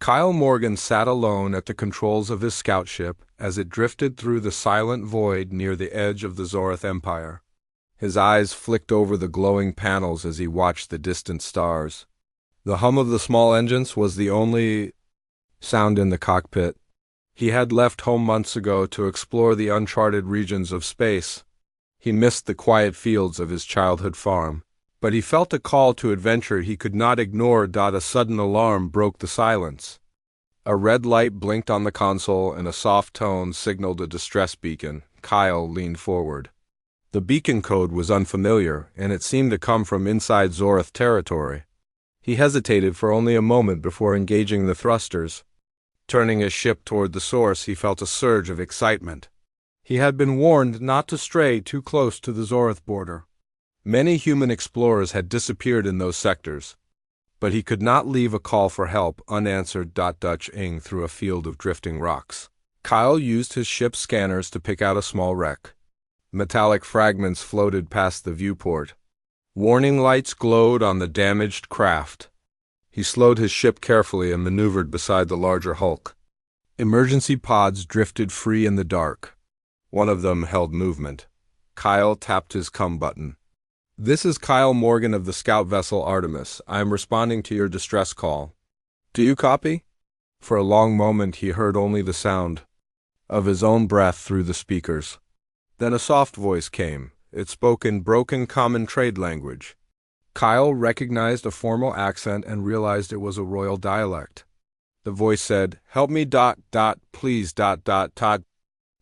Kyle Morgan sat alone at the controls of his scout ship as it drifted through the silent void near the edge of the Zorth Empire. His eyes flicked over the glowing panels as he watched the distant stars. The hum of the small engines was the only sound in the cockpit. He had left home months ago to explore the uncharted regions of space. He missed the quiet fields of his childhood farm, but he felt a call to adventure he could not ignore. A sudden alarm broke the silence. A red light blinked on the console and a soft tone signaled a distress beacon. Kyle leaned forward. The beacon code was unfamiliar, and it seemed to come from inside Zorth territory. He hesitated for only a moment before engaging the thrusters. Turning his ship toward the source, he felt a surge of excitement. He had been warned not to stray too close to the Zorth border. Many human explorers had disappeared in those sectors, but he could not leave a call for help unanswered. Dutch-ing through a field of drifting rocks. Kyle used his ship's scanners to pick out a small wreck. Metallic fragments floated past the viewport. Warning lights glowed on the damaged craft. He slowed his ship carefully and maneuvered beside the larger hulk. Emergency pods drifted free in the dark. One of them held movement. Kyle tapped his come button. "This is Kyle Morgan of the scout vessel Artemis. I am responding to your distress call. Do you copy?" For a long moment he heard only the sound of his own breath through the speakers. Then a soft voice came. It spoke in broken common trade language. Kyle recognized a formal accent and realized it was a royal dialect. The voice said, "Help me, please, Todd."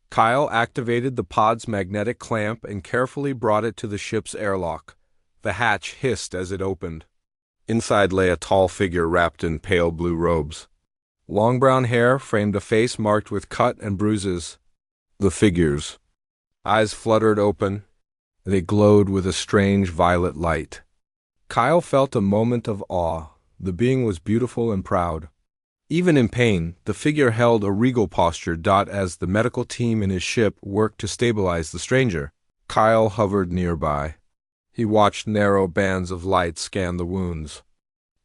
Kyle activated the pod's magnetic clamp and carefully brought it to the ship's airlock. The hatch hissed as it opened. Inside lay a tall figure wrapped in pale blue robes. Long brown hair framed a face marked with cut and bruises. The figure's eyes fluttered open. They glowed with a strange violet light. Kyle felt a moment of awe. The being was beautiful and proud. Even in pain, the figure held a regal posture. As the medical team in his ship worked to stabilize the stranger, Kyle hovered nearby. He watched narrow bands of light scan the wounds.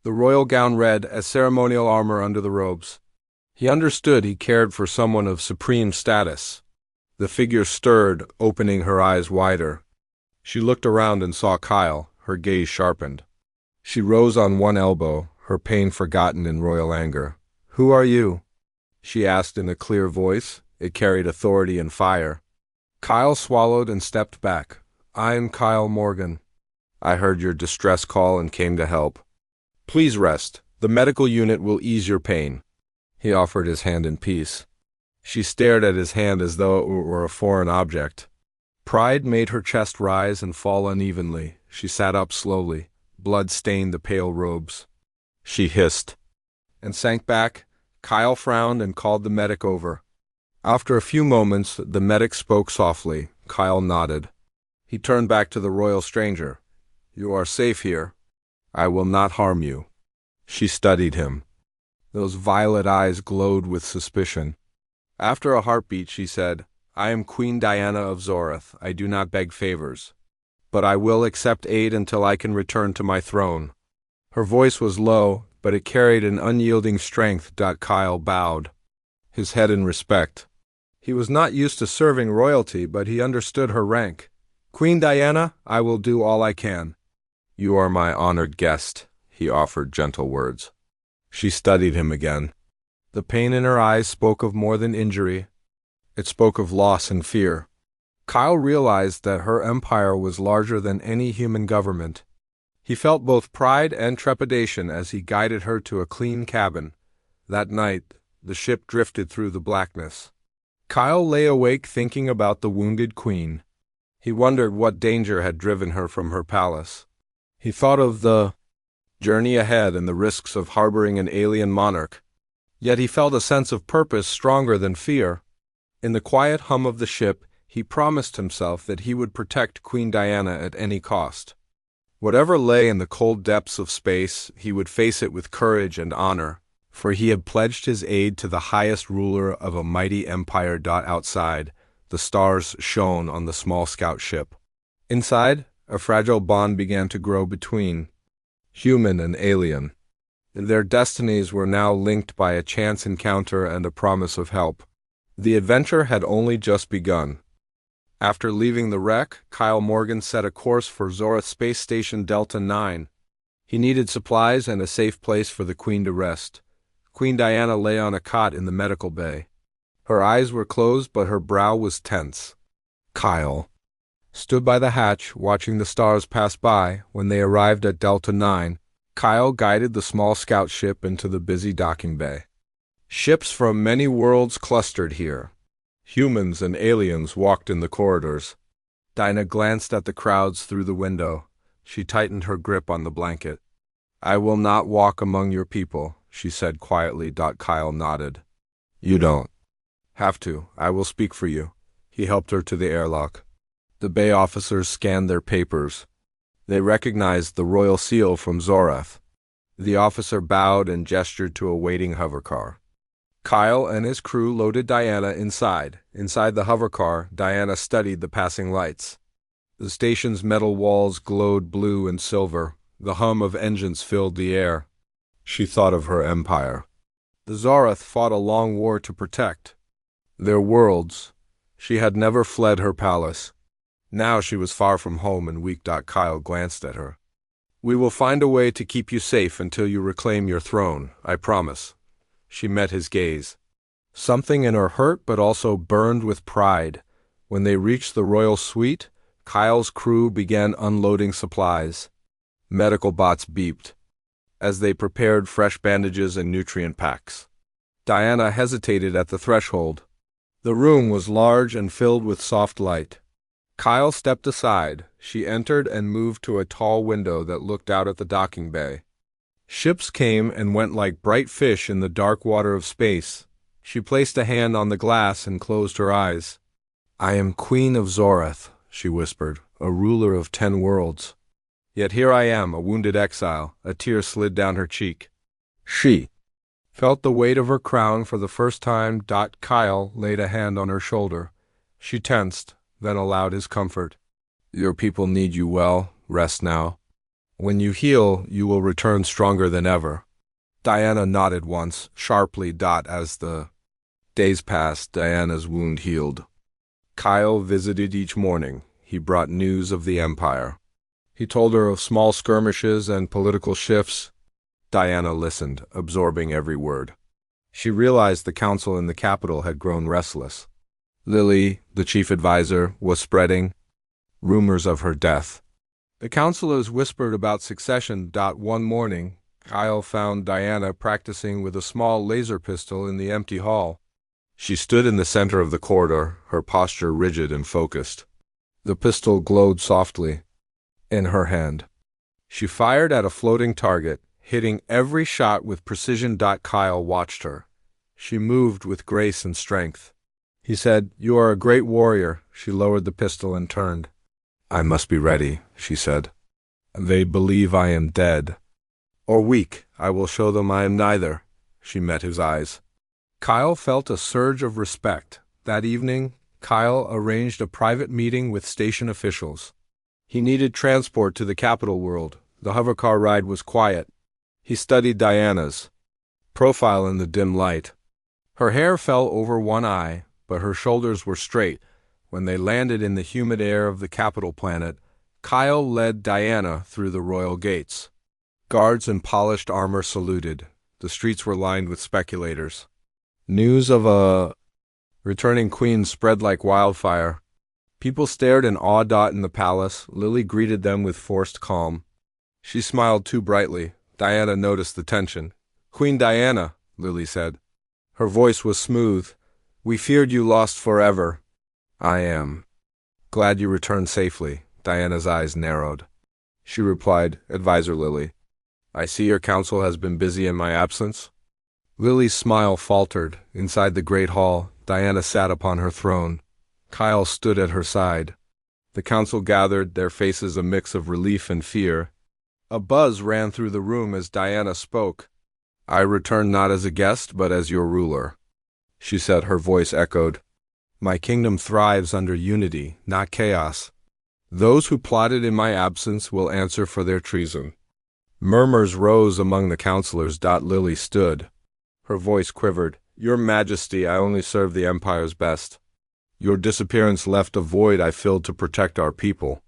The royal gown read as ceremonial armor under the robes. He understood he cared for someone of supreme status. The figure stirred, opening her eyes wider. She looked around and saw Kyle. Her gaze sharpened. She rose on one elbow, her pain forgotten in royal anger. "Who are you?" she asked in a clear voice. It carried authority and fire. Kyle swallowed and stepped back. "I'm Kyle Morgan. I heard your distress call and came to help. Please rest. The medical unit will ease your pain." He offered his hand in peace. She stared at his hand as though it were a foreign object. Pride made her chest rise and fall unevenly. She sat up slowly. Blood stained the pale robes. She hissed and sank back. Kyle frowned and called the medic over. After a few moments, the medic spoke softly. Kyle nodded. He turned back to the royal stranger. "You are safe here. I will not harm you." She studied him. Those violet eyes glowed with suspicion. After a heartbeat, she said, "I am Queen Diana of Zorth. I do not beg favors, but I will accept aid until I can return to my throne." Her voice was low, but it carried an unyielding strength. Kyle bowed, his head in respect. He was not used to serving royalty, but he understood her rank. "Queen Diana, I will do all I can." "You are my honored guest," he offered gentle words. She studied him again. The pain in her eyes spoke of more than injury. It spoke of loss and fear. Kyle realized that her empire was larger than any human government. He felt both pride and trepidation as he guided her to a clean cabin. That night, the ship drifted through the blackness. Kyle lay awake thinking about the wounded queen. He wondered what danger had driven her from her palace. He thought of the journey ahead and the risks of harboring an alien monarch. Yet he felt a sense of purpose stronger than fear. In the quiet hum of the ship, he promised himself that he would protect Queen Diana at any cost. Whatever lay in the cold depths of space, he would face it with courage and honor, for he had pledged his aid to the highest ruler of a mighty empire. Outside, the stars shone on the small scout ship. Inside, a fragile bond began to grow between human and alien. Their destinies were now linked by a chance encounter and a promise of help. The adventure had only just begun. After leaving the wreck, Kyle Morgan set a course for Zorath Space Station Delta 9. He needed supplies and a safe place for the Queen to rest. Queen Diana lay on a cot in the medical bay. Her eyes were closed, but her brow was tense. Kyle stood by the hatch, watching the stars pass by. When they arrived at Delta 9, Kyle guided the small scout ship into the busy docking bay. Ships from many worlds clustered here. Humans and aliens walked in the corridors. Dinah glanced at the crowds through the window. She tightened her grip on the blanket. "I will not walk among your people," she said quietly. Kyle nodded. "You don't have to. I will speak for you." He helped her to the airlock. The bay officers scanned their papers. They recognized the royal seal from Zorath. The officer bowed and gestured to a waiting hovercar. Kyle and his crew loaded Diana inside. Inside the hovercar, Diana studied the passing lights. The station's metal walls glowed blue and silver. The hum of engines filled the air. She thought of her empire. The Zorath fought a long war to protect their worlds. She had never fled her palace. Now she was far from home and weak. Kyle glanced at her. "We will find a way to keep you safe until you reclaim your throne, I promise." She met his gaze. Something in her hurt but also burned with pride. When they reached the royal suite, Kyle's crew began unloading supplies. Medical bots beeped as they prepared fresh bandages and nutrient packs. Diana hesitated at the threshold. The room was large and filled with soft light. Kyle stepped aside. She entered and moved to a tall window that looked out at the docking bay. Ships came and went like bright fish in the dark water of space. She placed a hand on the glass and closed her eyes. "I am Queen of Zorath," she whispered, "a ruler of 10 worlds. Yet here I am, a wounded exile." A tear slid down her cheek. She felt the weight of her crown for the first time. Kyle laid a hand on her shoulder. She tensed, then allowed his comfort. "Your people need you well. Rest now. When you heal, you will return stronger than ever." Diana nodded once, sharply. As the days passed, Diana's wound healed. Kyle visited each morning. He brought news of the Empire. He told her of small skirmishes and political shifts. Diana listened, absorbing every word. She realized the council in the capital had grown restless. Lily, the chief advisor, was spreading rumors of her death. The counselors whispered about succession. One morning, Kyle found Diana practicing with a small laser pistol in the empty hall. She stood in the center of the corridor, her posture rigid and focused. The pistol glowed softly in her hand. She fired at a floating target, hitting every shot with precision. Kyle watched her. She moved with grace and strength. He said, "You are a great warrior." She lowered the pistol and turned. "I must be ready," she said. "They believe I am dead or weak. I will show them I am neither." She met his eyes. Kyle felt a surge of respect. That evening, Kyle arranged a private meeting with station officials. He needed transport to the capital world. The hovercar ride was quiet. He studied Diana's profile in the dim light. Her hair fell over one eye, but her shoulders were straight. When they landed in the humid air of the capital planet, Kyle led Diana through the royal gates. Guards in polished armor saluted. The streets were lined with speculators. News of a returning queen spread like wildfire. People stared in awe. In the palace, Lily greeted them with forced calm. She smiled too brightly. Diana noticed the tension. "Queen Diana," Lily said. Her voice was smooth. "We feared you lost forever." "I am glad you returned safely." Diana's eyes narrowed. She replied, "Advisor Lily, I see your council has been busy in my absence." Lily's smile faltered. Inside the great hall, Diana sat upon her throne. Kyle stood at her side. The council gathered, their faces a mix of relief and fear. A buzz ran through the room as Diana spoke. "I return not as a guest, but as your ruler," she said. Her voice echoed. "My kingdom thrives under unity, not chaos. Those who plotted in my absence will answer for their treason." Murmurs rose among the counselors. Lily stood. Her voice quivered. Your Majesty, I only serve the Empire's best. Your disappearance left a void I filled to protect our people.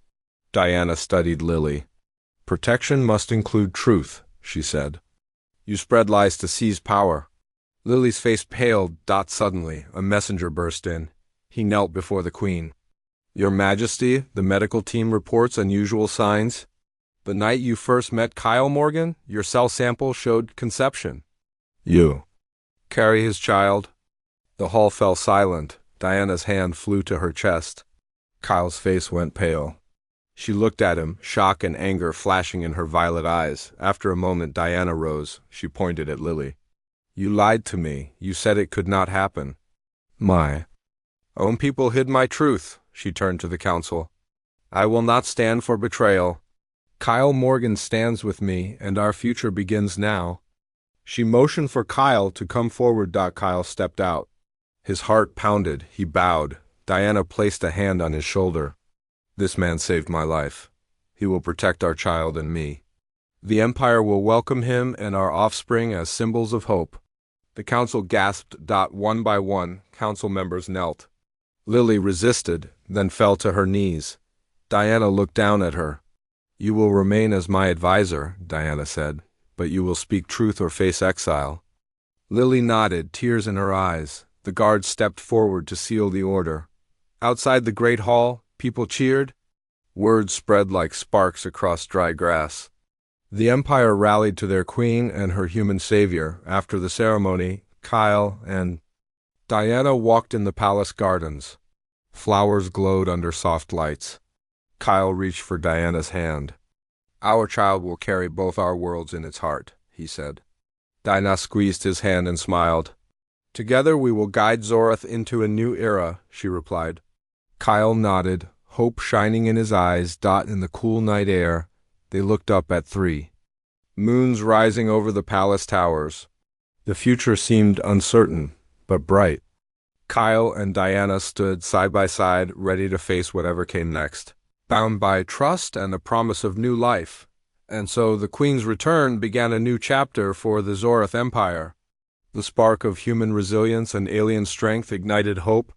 Diana studied Lily. Protection must include truth, she said. You spread lies to seize power. Lily's face paled. Suddenly, a messenger burst in. He knelt before the Queen. Your Majesty, the medical team reports unusual signs. The night you first met Kyle Morgan, your cell sample showed conception. You carry his child? The hall fell silent. Diana's hand flew to her chest. Kyle's face went pale. She looked at him, shock and anger flashing in her violet eyes. After a moment, Diana rose. She pointed at Lily. You lied to me. You said it could not happen. My own people hid my truth. She turned to the council. I will not stand for betrayal. Kyle Morgan stands with me, and our future begins now. She motioned for Kyle to come forward. Kyle stepped out. His heart pounded. He bowed. Diana placed a hand on his shoulder. This man saved my life. He will protect our child and me. The Empire will welcome him and our offspring as symbols of hope. The council gasped. One by one, council members knelt. Lily resisted, then fell to her knees. Diana looked down at her. You will remain as my advisor, Diana said, but you will speak truth or face exile. Lily nodded, tears in her eyes. The guards stepped forward to seal the order. Outside the great hall, people cheered. Words spread like sparks across dry grass. The Empire rallied to their queen and her human savior. After the ceremony, Kyle and Diana walked in the palace gardens. Flowers glowed under soft lights. Kyle reached for Diana's hand. Our child will carry both our worlds in its heart, he said. Diana squeezed his hand and smiled. Together we will guide Zorath into a new era, she replied. Kyle nodded, hope shining in his eyes. In the cool night air, they looked up at 3 moons rising over the palace towers. The future seemed uncertain, but bright. Kyle and Diana stood side by side, ready to face whatever came next, bound by trust and the promise of new life. And so the Queen's return began a new chapter for the Zorath Empire. The spark of human resilience and alien strength ignited hope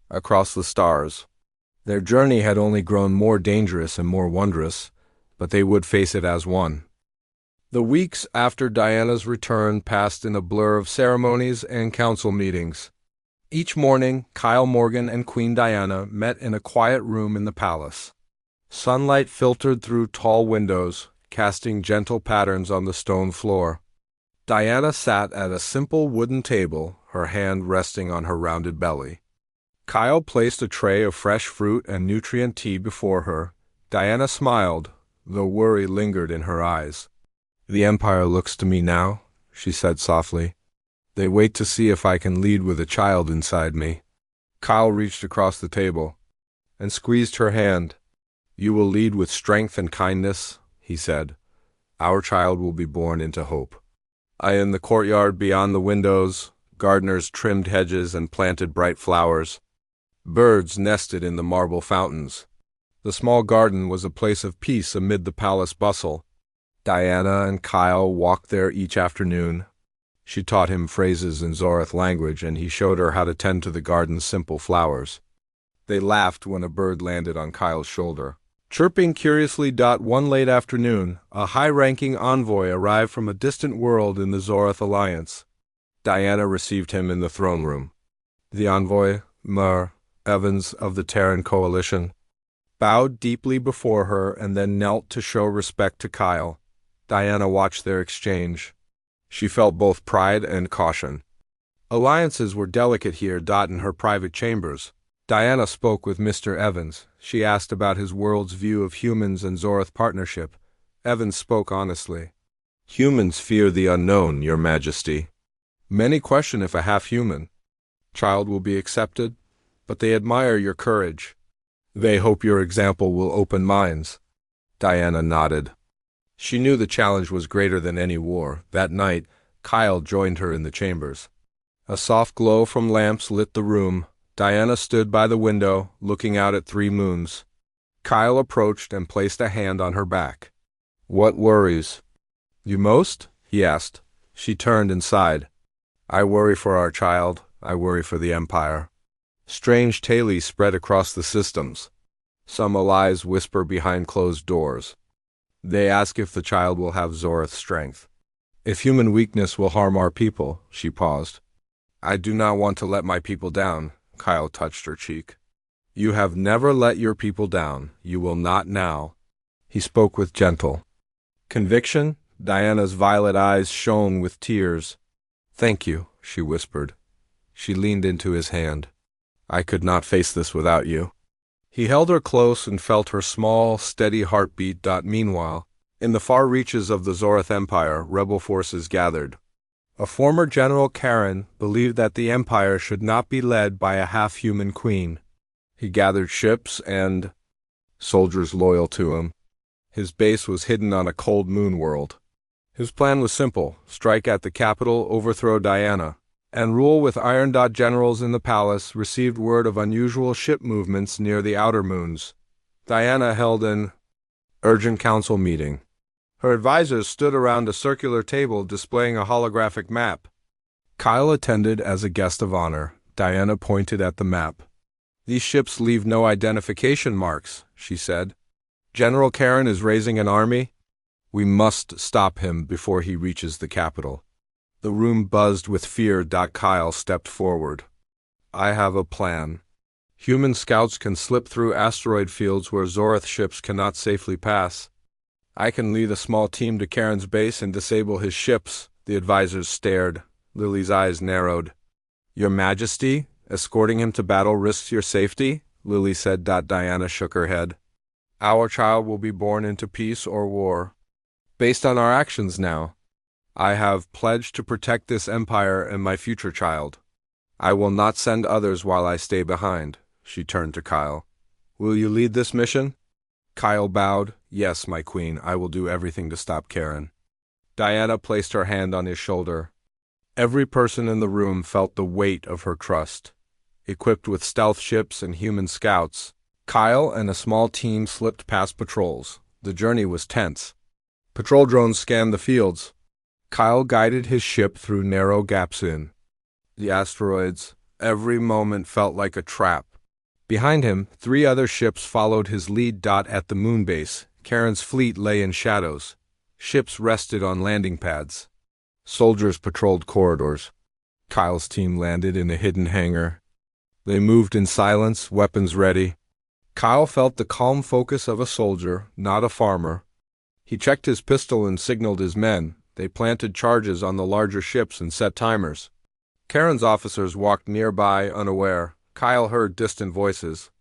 across the stars. Their journey had only grown more dangerous and more wondrous, but they would face it as one. The weeks after Diana's return passed in a blur of ceremonies and council meetings. Each morning, Kyle Morgan and Queen Diana met in a quiet room in the palace. Sunlight filtered through tall windows, casting gentle patterns on the stone floor. Diana sat at a simple wooden table, her hand resting on her rounded belly. Kyle placed a tray of fresh fruit and nutrient tea before her. Diana smiled, though worry lingered in her eyes. The Empire looks to me now, she said softly. They wait to see if I can lead with a child inside me. Kyle reached across the table and squeezed her hand. You will lead with strength and kindness, he said. Our child will be born into hope. In the courtyard beyond the windows, gardeners trimmed hedges and planted bright flowers. Birds nested in the marble fountains. The small garden was a place of peace amid the palace bustle. Diana and Kyle walked there each afternoon. She taught him phrases in Zorath language, and he showed her how to tend to the garden's simple flowers. They laughed when a bird landed on Kyle's shoulder, chirping curiously. One late afternoon, a high-ranking envoy arrived from a distant world in the Zorath Alliance. Diana received him in the throne room. The envoy, Evans of the Terran Coalition, bowed deeply before her and then knelt to show respect to Kyle. Diana watched their exchange. She felt both pride and caution. Alliances were delicate here. In her private chambers, Diana spoke with Mr. Evans. She asked about his world's view of humans and Zorath partnership. Evans spoke honestly. Humans fear the unknown, Your Majesty. Many question if a half-human child will be accepted, but they admire your courage. They hope your example will open minds. Diana nodded. She knew the challenge was greater than any war. That night, Kyle joined her in the chambers. A soft glow from lamps lit the room. Diana stood by the window, looking out at 3 moons. Kyle approached and placed a hand on her back. What worries You most? He asked. She turned and sighed. I worry for our child. I worry for the Empire. Strange tales spread across the systems. Some allies whisper behind closed doors. They ask if the child will have Zorith's strength. If human weakness will harm our people, she paused. I do not want to let my people down. Kyle touched her cheek. You have never let your people down. You will not now. He spoke with gentle conviction. Diana's violet eyes shone with tears. Thank you, she whispered. She leaned into his hand. I could not face this without you. He held her close and felt her small, steady heartbeat. Meanwhile, in the far reaches of the Zorith Empire, rebel forces gathered. A former General Karen believed that the Empire should not be led by a half-human queen. He gathered ships and soldiers loyal to him. His base was hidden on a cold moon world. His plan was simple: strike at the capital, overthrow Diana, and rule with iron. Generals in the palace received word of unusual ship movements near the outer moons. Diana held an urgent council meeting. Her advisors stood around a circular table displaying a holographic map. Kyle attended as a guest of honor. Diana pointed at the map. These ships leave no identification marks, she said. General Karen is raising an army. We must stop him before he reaches the capital. The room buzzed with fear. Kyle stepped forward. I have a plan. Human scouts can slip through asteroid fields where Zorith ships cannot safely pass. I can lead a small team to Karen's base and disable his ships. The advisors stared. Lily's eyes narrowed. Your Majesty, escorting him to battle risks your safety? Lily said. Diana shook her head. Our child will be born into peace or war. Based on our actions now, I have pledged to protect this empire and my future child. I will not send others while I stay behind. She turned to Kyle. Will you lead this mission? Kyle bowed. Yes, my queen, I will do everything to stop Karen. Diana placed her hand on his shoulder. Every person in the room felt the weight of her trust. Equipped with stealth ships and human scouts, Kyle and a small team slipped past patrols. The journey was tense. Patrol drones scanned the fields. Kyle guided his ship through narrow gaps in the asteroids. Every moment felt like a trap. Behind him, 3 other ships followed his lead. At the moon base, Karen's fleet lay in shadows. Ships rested on landing pads. Soldiers patrolled corridors. Kyle's team landed in a hidden hangar. They moved in silence, weapons ready. Kyle felt the calm focus of a soldier, not a farmer. He checked his pistol and signaled his men. They planted charges on the larger ships and set timers. Karen's officers walked nearby, unaware. Kyle heard distant voices.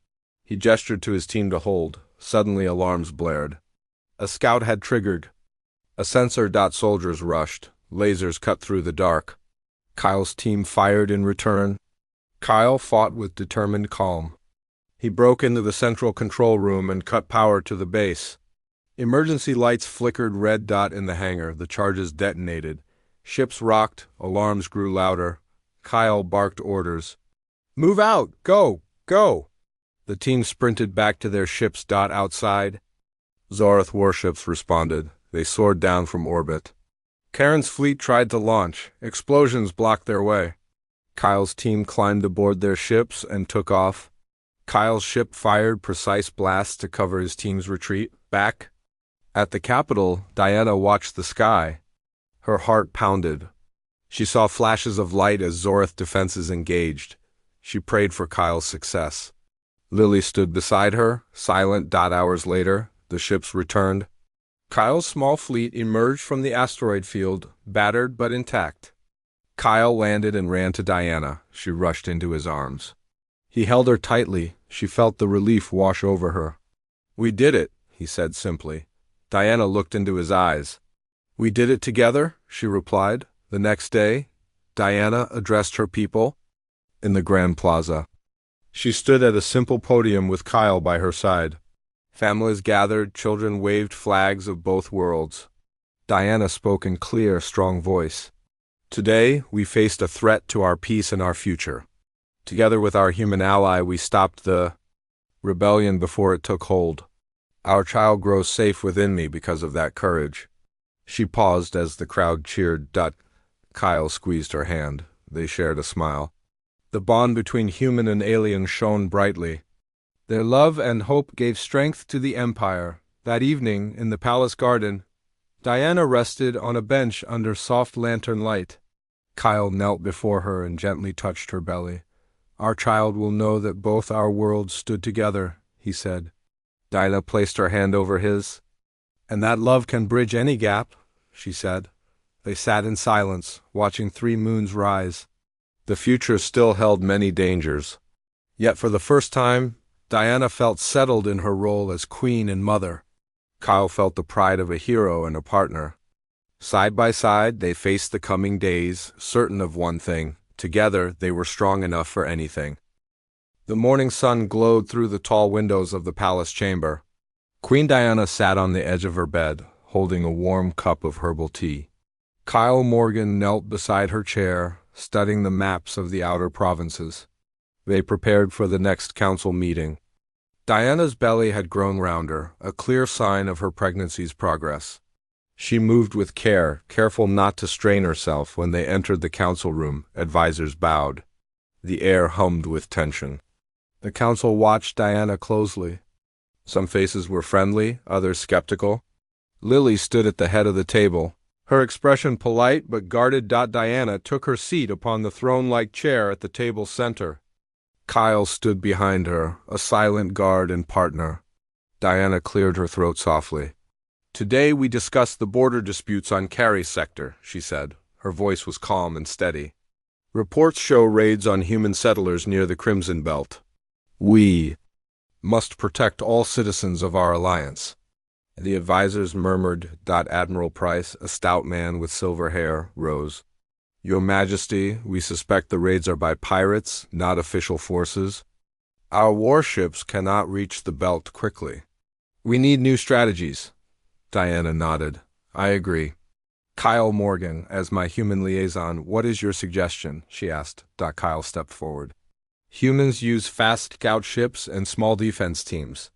He gestured to his team to hold. Suddenly alarms blared. A scout had triggered. A sensor. Soldiers rushed. Lasers cut through the dark. Kyle's team fired in return. Kyle fought with determined calm. He broke into the central control room and cut power to the base. Emergency lights flickered red. In the hangar, the charges detonated. Ships rocked, alarms grew louder. Kyle barked orders. Move out! Go! Go! The team sprinted back to their ships. Outside, Zorith warships responded. They soared down from orbit. Karen's fleet tried to launch. Explosions blocked their way. Kyle's team climbed aboard their ships and took off. Kyle's ship fired precise blasts to cover his team's retreat. Back at the capital, Diana watched the sky. Her heart pounded. She saw flashes of light as Zorith defenses engaged. She prayed for Kyle's success. Lily stood beside her, silent. Hours later, the ships returned. Kyle's small fleet emerged from the asteroid field, battered but intact. Kyle landed and ran to Diana. She rushed into his arms. He held her tightly. She felt the relief wash over her. We did it, he said simply. Diana looked into his eyes. We did it together, she replied. The next day, Diana addressed her people in the Grand Plaza. She stood at a simple podium with Kyle by her side. Families gathered, children waved flags of both worlds. Diana spoke in clear, strong voice. Today, we faced a threat to our peace and our future. Together with our human ally, we stopped the rebellion before it took hold. Our child grows safe within me because of that courage. She paused as the crowd cheered. Kyle squeezed her hand. They shared a smile. The bond between human and alien shone brightly. Their love and hope gave strength to the Empire. That evening, in the palace garden, Diana rested on a bench under soft lantern light. Kyle knelt before her and gently touched her belly. "Our child will know that both our worlds stood together," he said. Diana placed her hand over his. "And that love can bridge any gap," she said. They sat in silence, watching 3 moons rise. The future still held many dangers. Yet for the first time, Diana felt settled in her role as queen and mother. Kyle felt the pride of a hero and a partner. Side by side, they faced the coming days, certain of one thing: together, they were strong enough for anything. The morning sun glowed through the tall windows of the palace chamber. Queen Diana sat on the edge of her bed, holding a warm cup of herbal tea. Kyle Morgan knelt beside her chair, studying the maps of the outer provinces. They prepared for the next council meeting. Diana's belly had grown rounder, a clear sign of her pregnancy's progress. She moved with care, careful not to strain herself. When they entered the council room, advisors bowed. The air hummed with tension. The council watched Diana closely. Some faces were friendly, others skeptical. Lily stood at the head of the table, her expression polite but guarded. Diana took her seat upon the throne-like chair at the table's center. Kyle stood behind her, a silent guard and partner. Diana cleared her throat softly. "Today we discussed the border disputes on Carrie Sector," she said. Her voice was calm and steady. "Reports show raids on human settlers near the Crimson Belt. We must protect all citizens of our alliance." The advisors murmured. Admiral Price, a stout man with silver hair, rose. "Your Majesty, we suspect the raids are by pirates, not official forces. Our warships cannot reach the belt quickly. We need new strategies." Diana nodded. "I agree. Kyle Morgan, as my human liaison, what is your suggestion?" she asked. Kyle stepped forward. "Humans use fast scout ships and small defense teams.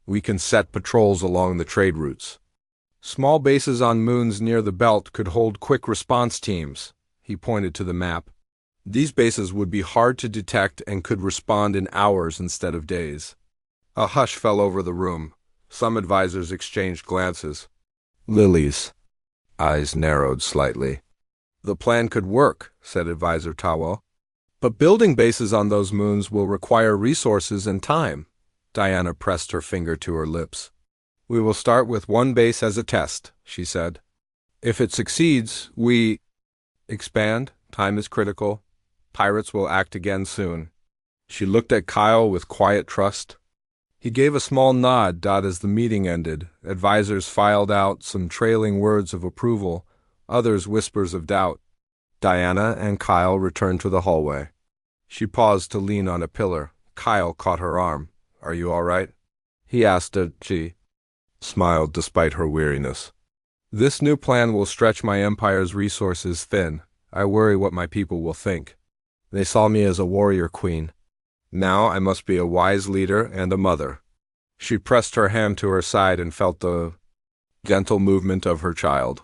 We can set patrols along the trade routes. Small bases on moons near the belt could hold quick response teams." He pointed to the map. "These bases would be hard to detect and could respond in hours instead of days." A hush fell over the room. Some advisors exchanged glances. Lily's eyes narrowed slightly. "The plan could work," said Advisor Tawel. "But building bases on those moons will require resources and time." Diana pressed her finger to her lips. "We will start with one base as a test," she said. "If it succeeds, we expand. Time is critical. Pirates will act again soon." She looked at Kyle with quiet trust. He gave a small nod. As the meeting ended, advisors filed out, some trailing words of approval, others whispers of doubt. Diana and Kyle returned to the hallway. She paused to lean on a pillar. Kyle caught her arm. "Are you all right?" he asked her. She smiled despite her weariness. "This new plan will stretch my empire's resources thin. I worry what my people will think. They saw me as a warrior queen. Now I must be a wise leader and a mother." She pressed her hand to her side and felt the gentle movement of her child.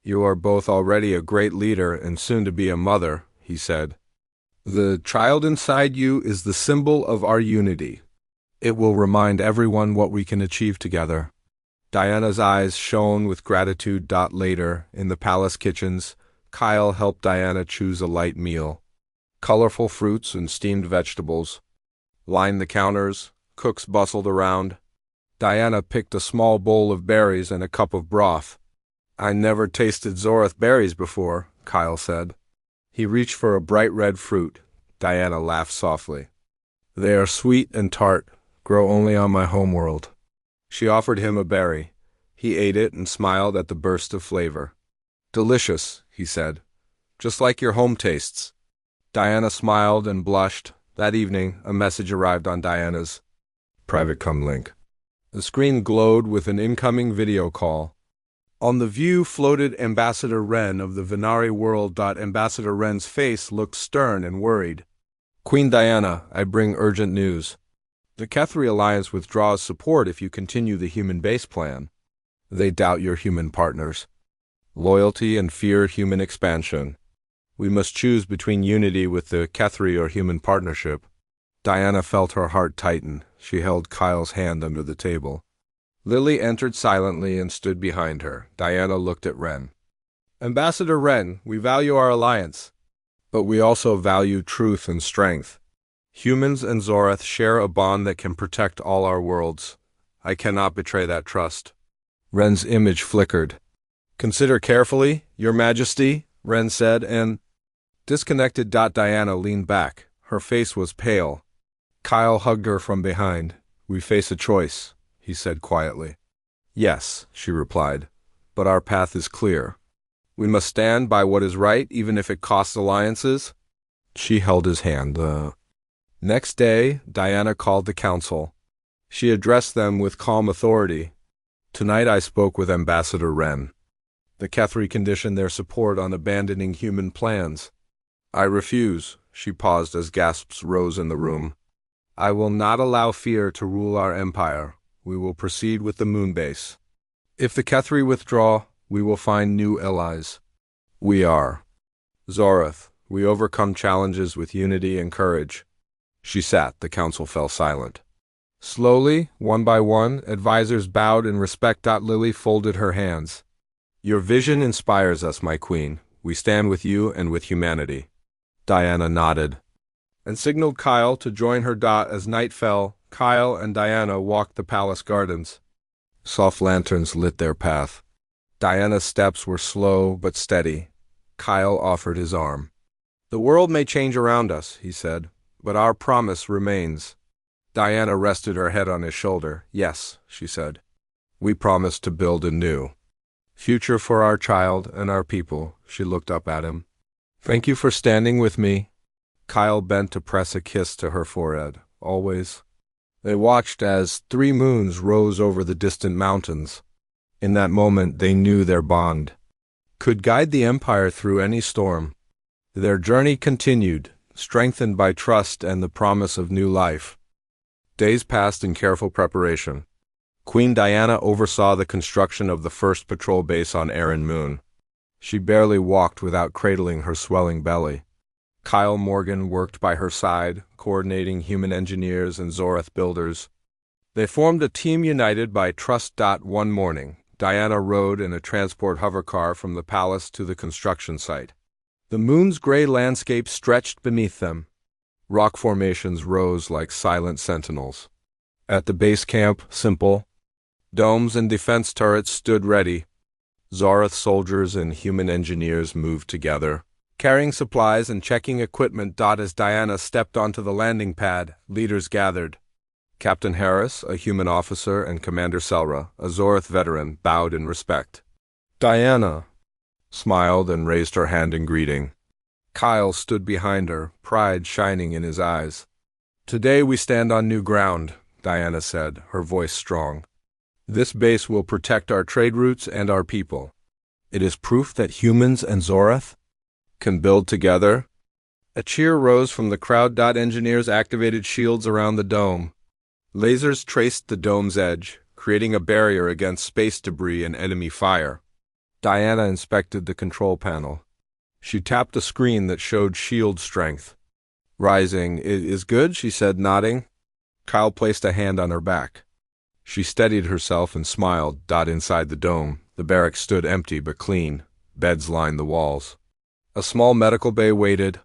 "You are both already a great leader and soon to be a mother," he said. "The child inside you is the symbol of our unity. It will remind everyone what we can achieve together." Diana's eyes shone with gratitude. Later, in the palace kitchens, Kyle helped Diana choose a light meal. Colorful fruits and steamed vegetables lined the counters. Cooks bustled around. Diana picked a small bowl of berries and a cup of broth. "I never tasted Zorith berries before," Kyle said. He reached for a bright red fruit. Diana laughed softly. "They are sweet and tart, grow only on my homeworld." She offered him a berry. He ate it and smiled at the burst of flavor. "Delicious," he said. "Just like your home tastes." Diana smiled and blushed. That evening, a message arrived on Diana's private link. The screen glowed with an incoming video call. On the view floated Ambassador Wren of the Venari world. Ambassador Wren's face looked stern and worried. "Queen Diana, I bring urgent news. The Kethri Alliance withdraws support if you continue the human base plan. They doubt your human partners." loyalty and fear human expansion. We must choose between unity with the Kethri or human partnership. Diana felt her heart tighten. She held Kyle's hand under the table. Lily entered silently and stood behind her. Diana looked at Ren. Ambassador Ren, we value our alliance, but we also value truth and strength. Humans and Zorath share a bond that can protect all our worlds. I cannot betray that trust. Ren's image flickered. Consider carefully, Your Majesty, Ren said, and disconnected. Diana leaned back. Her face was pale. Kyle hugged her from behind. We face a choice, he said quietly. Yes, she replied, but our path is clear. We must stand by what is right, even if it costs alliances. She held his hand. Next day, Diana called the council. She addressed them with calm authority. Tonight I spoke with Ambassador Ren. The Kethri conditioned their support on abandoning human plans. I refuse, she paused as gasps rose in the room. I will not allow fear to rule our empire. We will proceed with the moon base. If the Kethri withdraw, we will find new allies. We are. Zorath, we overcome challenges with unity and courage. She sat. The council fell silent. Slowly, one by one, advisors bowed in respect. Lily folded her hands. Your vision inspires us, my queen. We stand with you and with humanity. Diana nodded and signaled Kyle to join her. As night fell, Kyle and Diana walked the palace gardens. Soft lanterns lit their path. Diana's steps were slow but steady. Kyle offered his arm. The world may change around us, he said, but our promise remains. Diana rested her head on his shoulder. Yes, she said. We promise to build a new future for our child and our people. She looked up at him. Thank you for standing with me. Kyle bent to press a kiss to her forehead. Always. They watched as 3 moons rose over the distant mountains. In that moment they knew their bond could guide the empire through any storm. Their journey continued, strengthened by trust and the promise of new life. Days passed in careful preparation. Queen Diana oversaw the construction of the first patrol base on Erin Moon. She barely walked without cradling her swelling belly. Kyle Morgan worked by her side, coordinating human engineers and Zorath builders. They formed a team united by trust. One morning, Diana rode in a transport hovercar from the palace to the construction site. The moon's gray landscape stretched beneath them. Rock formations rose like silent sentinels. At the base camp, simple, domes and defense turrets stood ready. Zorath soldiers and human engineers moved together, carrying supplies and checking equipment. As Diana stepped onto the landing pad, leaders gathered. Captain Harris, a human officer, and Commander Selra, a Zorath veteran, bowed in respect. Diana smiled and raised her hand in greeting. Kyle stood behind her, pride shining in his eyes. Today we stand on new ground, Diana said, her voice strong. This base will protect our trade routes and our people. It is proof that humans and Zorath can build together. A cheer rose from the crowd. Engineers activated shields around the dome. Lasers traced the dome's edge, creating a barrier against space debris and enemy fire. Diana inspected the control panel. She tapped a screen that showed shield strength. Rising, "It is good," she said, nodding. Kyle placed a hand on her back. She steadied herself and smiled. Inside the dome, the barracks stood empty but clean. Beds lined the walls. A small medical bay waited.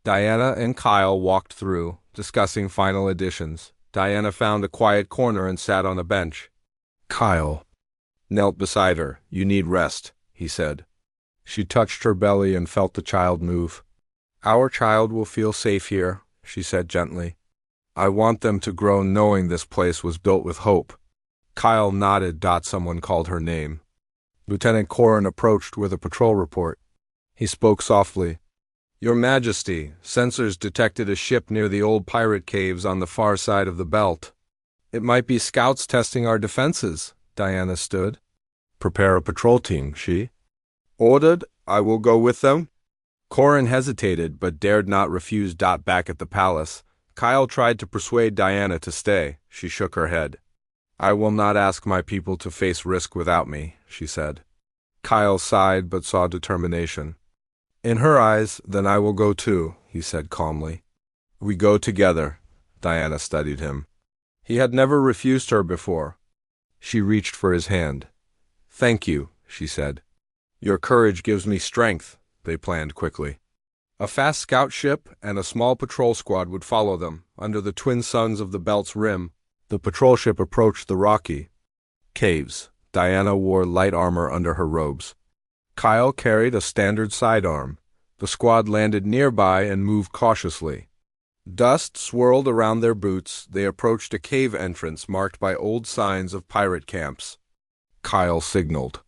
Diana and Kyle walked through, discussing final additions. Diana found a quiet corner and sat on a bench. Kyle knelt beside her. "You need rest," he said. She touched her belly and felt the child move. "Our child will feel safe here," she said gently. "I want them to grow knowing this place was built with hope." Kyle nodded. Someone called her name. Lieutenant Corrin approached with a patrol report. He spoke softly. "Your Majesty, sensors detected a ship near the old pirate caves on the far side of the belt. It might be scouts testing our defenses." Diana stood. "Prepare a patrol team," she ordered. "I will go with them." Corrin hesitated, but dared not refuse. Back at the palace, Kyle tried to persuade Diana to stay. She shook her head. "I will not ask my people to face risk without me," she said. Kyle sighed but saw determination. In her eyes, then I will go too, he said calmly. We go together. Diana studied him. He had never refused her before. She reached for his hand. Thank you, she said. Your courage gives me strength, they planned quickly. A fast scout ship and a small patrol squad would follow them. Under the twin suns of the belt's rim, the patrol ship approached the rocky caves. Diana wore light armor under her robes. Kyle carried a standard sidearm. The squad landed nearby and moved cautiously. Dust swirled around their boots. They approached a cave entrance marked by old signs of pirate camps. Kyle signaled.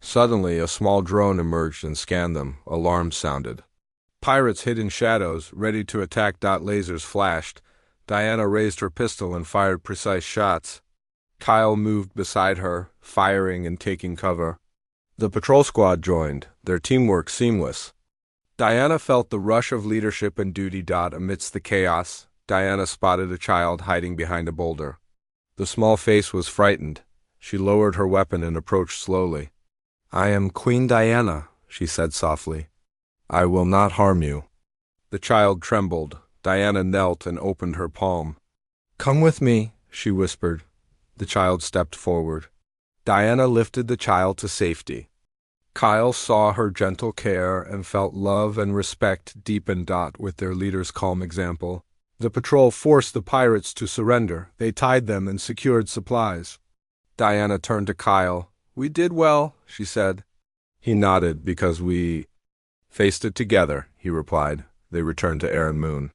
Suddenly, a small drone emerged and scanned them. Alarms sounded. Pirates hid in shadows, ready to attack. Lasers flashed. Diana raised her pistol and fired precise shots. Kyle moved beside her, firing and taking cover. The patrol squad joined, their teamwork seamless. Diana felt the rush of leadership and duty. Amidst the chaos, Diana spotted a child hiding behind a boulder. The small face was frightened. She lowered her weapon and approached slowly. I am Queen Diana, she said softly. I will not harm you. The child trembled. Diana knelt and opened her palm. Come with me, she whispered. The child stepped forward. Diana lifted the child to safety. Kyle saw her gentle care and felt love and respect deepen. With their leader's calm example, the patrol forced the pirates to surrender. They tied them and secured supplies. Diana turned to Kyle. We did well, she said. He nodded. Because we faced it together, he replied. They returned to Air and Moon.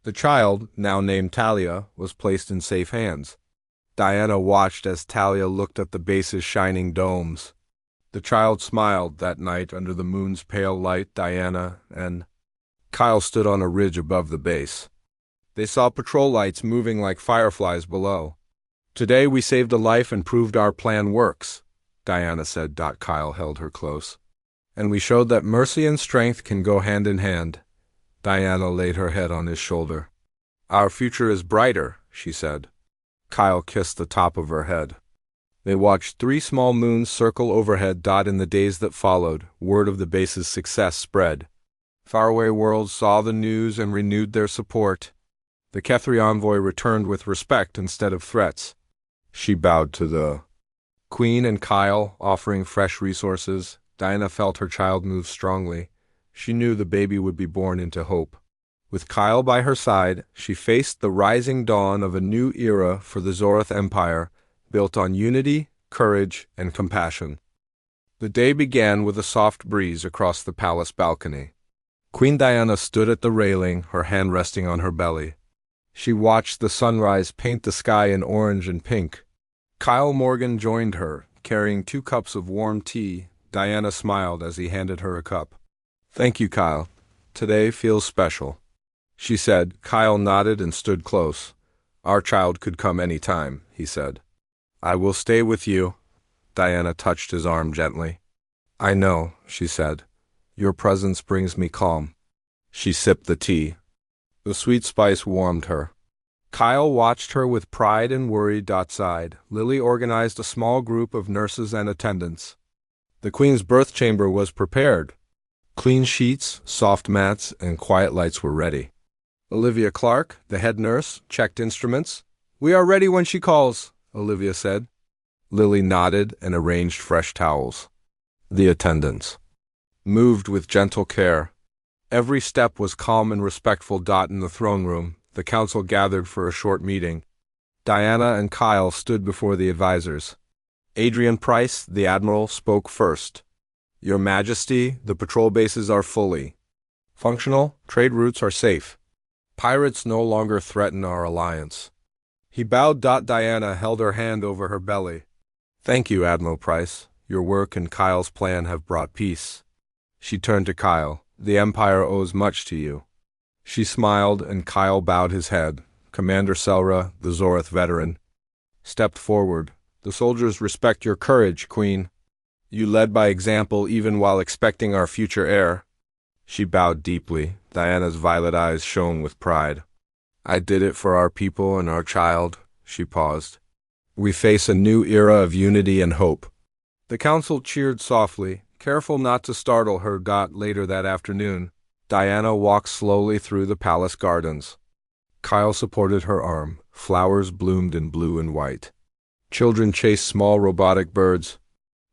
The child, now named Talia, was placed in safe hands. Diana watched as Talia looked at the base's shining domes. The child smiled. That night, under the moon's pale light, Diana and Kyle stood on a ridge above the base. They saw patrol lights moving like fireflies below. Today we saved a life and proved our plan works, Diana said. Kyle held her close. And we showed that mercy and strength can go hand in hand. Diana laid her head on his shoulder. Our future is brighter, she said. Kyle kissed the top of her head. They watched 3 small moons circle overhead. In the days that followed, word of the base's success spread. Faraway worlds saw the news and renewed their support. The Kethri envoy returned with respect instead of threats. She bowed to the Queen and Kyle, offering fresh resources. Diana felt her child move strongly. She knew the baby would be born into hope. With Kyle by her side, she faced the rising dawn of a new era for the Zoroth Empire, built on unity, courage, and compassion. The day began with a soft breeze across the palace balcony. Queen Diana stood at the railing, her hand resting on her belly. She watched the sunrise paint the sky in orange and pink. Kyle Morgan joined her, carrying 2 cups of warm tea. Diana smiled as he handed her a cup. Thank you, Kyle. Today feels special, she said. Kyle nodded and stood close. Our child could come any time, he said. I will stay with you. Diana touched his arm gently. I know, she said. Your presence brings me calm. She sipped the tea. The sweet spice warmed her. Kyle watched her with pride and worry. Side, Lily organized a small group of nurses and attendants. The Queen's birth chamber was prepared. Clean sheets, soft mats, and quiet lights were ready. Olivia Clark, the head nurse, checked instruments. We are ready when she calls, Olivia said. Lily nodded and arranged fresh towels. The attendants moved with gentle care. Every step was calm and respectful. In the throne room, the council gathered for a short meeting. Diana and Kyle stood before the advisors. Adrian Price, the admiral, spoke first. Your Majesty, the patrol bases are fully functional, trade routes are safe. Pirates no longer threaten our alliance. He bowed. Diana held her hand over her belly. Thank you, Admiral Price. Your work and Kyle's plan have brought peace. She turned to Kyle. The Empire owes much to you. She smiled, and Kyle bowed his head. Commander Selra, the Zoroth veteran, stepped forward. The soldiers respect your courage, Queen. You led by example even while expecting our future heir. She bowed deeply. Diana's violet eyes shone with pride. I did it for our people and our child. She paused. We face a new era of unity and hope. The council cheered softly. Careful not to startle her. Later that afternoon, Diana walked slowly through the palace gardens. Kyle supported her arm. Flowers bloomed in blue and white. Children chased small robotic birds.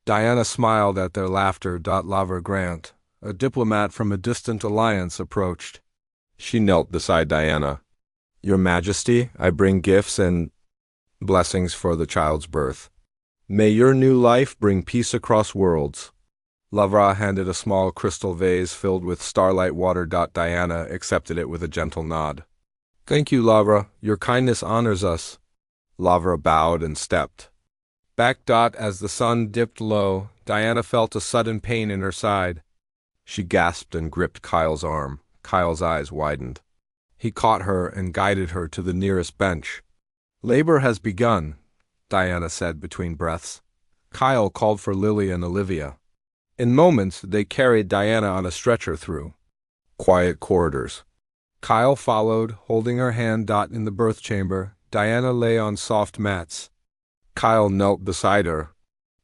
Diana smiled at their laughter. Laver Grant, a diplomat from a distant alliance, approached. She knelt beside Diana. Your Majesty, I bring gifts and blessings for the child's birth. May your new life bring peace across worlds. Lavra handed a small crystal vase filled with starlight water. Diana accepted it with a gentle nod. Thank you, Lavra. Your kindness honors us. Lavra bowed and stepped back. As the sun dipped low, Diana felt a sudden pain in her side. She gasped and gripped Kyle's arm. Kyle's eyes widened. He caught her and guided her to the nearest bench. Labor has begun, Diana said between breaths. Kyle called for Lily and Olivia. In moments, they carried Diana on a stretcher through quiet corridors. Kyle followed, holding her hand. In the birth chamber, Diana lay on soft mats. Kyle knelt beside her.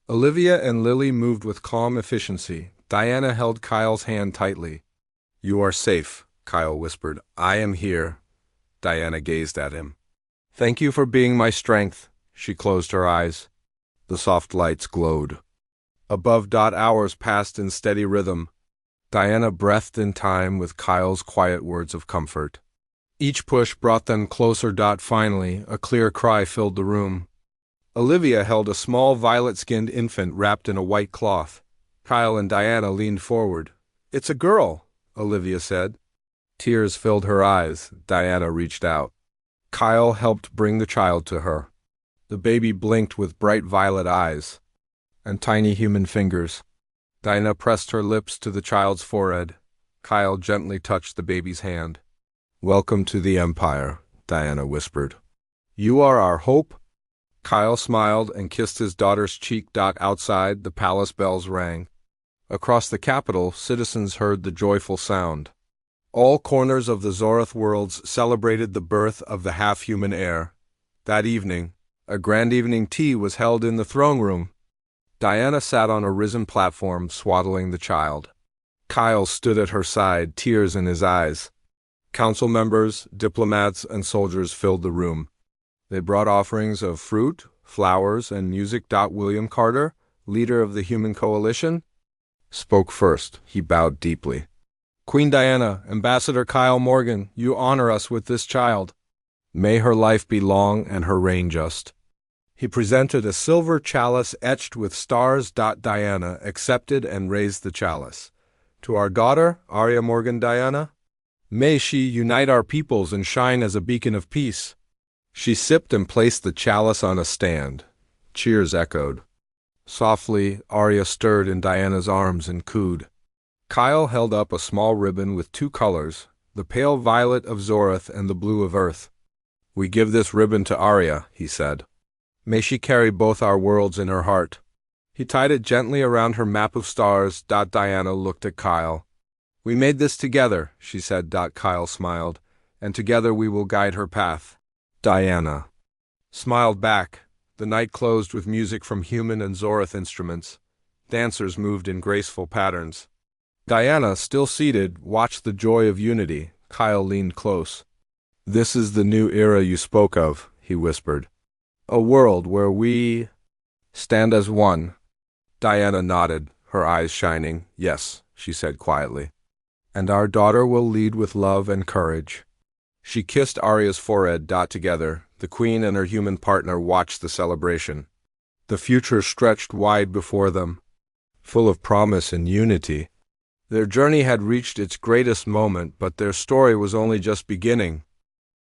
Olivia and Lily moved with calm efficiency. Diana held Kyle's hand tightly. You are safe, Kyle whispered. I am here. Diana gazed at him. Thank you for being my strength. She closed her eyes. The soft lights glowed. Above. Hours passed in steady rhythm. Diana breathed in time with Kyle's quiet words of comfort. Each push brought them closer. Finally, a clear cry filled the room. Olivia held a small violet-skinned infant wrapped in a white cloth. Kyle and Diana leaned forward. It's a girl, Olivia said. Tears filled her eyes. Diana reached out. Kyle helped bring the child to her. The baby blinked with bright violet eyes and tiny human fingers. Diana pressed her lips to the child's forehead. Kyle gently touched the baby's hand. Welcome to the Empire, Diana whispered. You are our hope. Kyle smiled and kissed his daughter's cheek. Outside, the palace bells rang. Across the capital, citizens heard the joyful sound. All corners of the Zorath worlds celebrated the birth of the half-human heir. That evening, a grand evening tea was held in the throne room. Diana sat on a risen platform, swaddling the child. Kyle stood at her side, tears in his eyes. Council members, diplomats, and soldiers filled the room. They brought offerings of fruit, flowers, and music. William Carter, leader of the Human Coalition, spoke first. He bowed deeply. Queen Diana, Ambassador Kyle Morgan, you honor us with this child. May her life be long and her reign just. He presented a silver chalice etched with stars. Diana accepted and raised the chalice. To our daughter, Arya Morgan Diana, may she unite our peoples and shine as a beacon of peace. She sipped and placed the chalice on a stand. Cheers echoed. Softly, Arya stirred in Diana's arms and cooed. Kyle held up a small ribbon with two colors, the pale violet of Zorath and the blue of Earth. We give this ribbon to Arya, he said. May she carry both our worlds in her heart. He tied it gently around her map of stars. Diana looked at Kyle. We made this together, she said. Kyle smiled, and together we will guide her path. Diana smiled back. The night closed with music from human and Zorath instruments. Dancers moved in graceful patterns. Diana, still seated, watched the joy of unity. Kyle leaned close. This is the new era you spoke of, he whispered. A world where we stand as one. Diana nodded, her eyes shining. Yes, she said quietly. And our daughter will lead with love and courage. She kissed Arya's forehead. Together, the queen and her human partner watched the celebration. The future stretched wide before them, full of promise and unity. Their journey had reached its greatest moment, but their story was only just beginning.